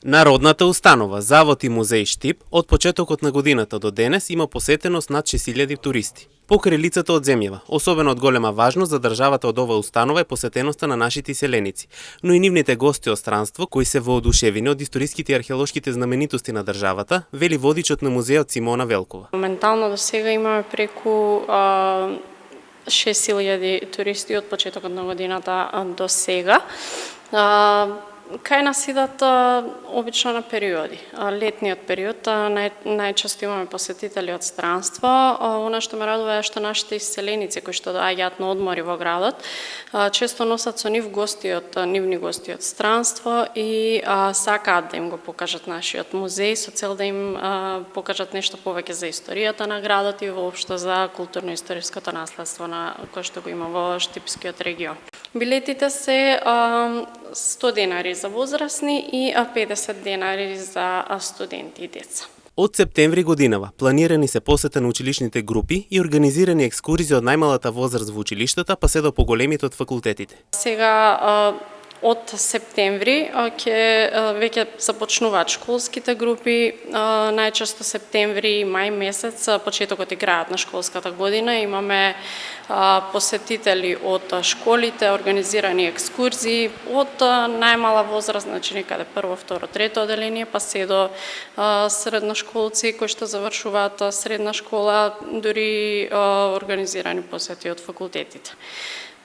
Народната установа Завод и музеј Штип од почетокот на годината до денес има посетеност над 6000 туристи. Покрај лицата од земјава, особено од голема важност за државата од оваа установа е посетеноста на нашите иселеници, но и нивните гости од странство кои се воодушевени од историските и археолошките знаменитости на државата, вели водичот на музеот Симона Велкова. Моментално до сега имаме преку 6000 туристи од почетокот на годината до сега. Кај нас идат обично на периоди. Летниот период најчесто имаме посетители од странство. Она што ме радува е што нашите иселеници кои што доаѓаат на одмори во градот, често носат со нив нивни гости од странство и сакаат да им го покажат нашиот музеј со цел да им покажат нешто повеќе за историјата на градот и воопшто за културно-историското наследство на кое што го има во Штипскиот регион. Билетите се 100 денари за возрастни и 50 денари за студенти и деца. Од септември годинава планирани се посета на училишните групи и организирани екскурзии од најмалата возраст во училиштата па се до поголемите од факултетите. Сега од септември веќе започнуваат школските групи, најчесто септември и мај месец, почетокот и крајот на школската година, имаме посетители од школите, организирани екскурзии од најмала возраст, значи некаде прво, второ, трето оделение, па се до средношколци кои што завршуваат средна школа, дури организирани посети од факултетите.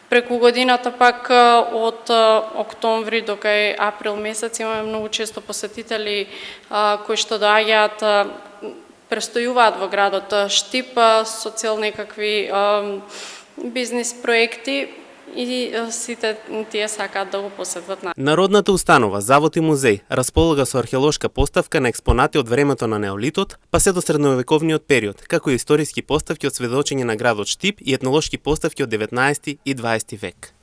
Преку годината пак од октомври до кај април месец имаме многу често посетители кои што доаѓаат, престојуваат во градот Штип со цел некакви бизнис проекти и сите тие сакаат да го посетат. Народната установа Завод и музеј располага со археолошка поставка на експонати од времето на неолитот, па се до средновековниот период, како и историски поставки од сведочење на градот Штип и етнолошки поставки од 19 и 20 век.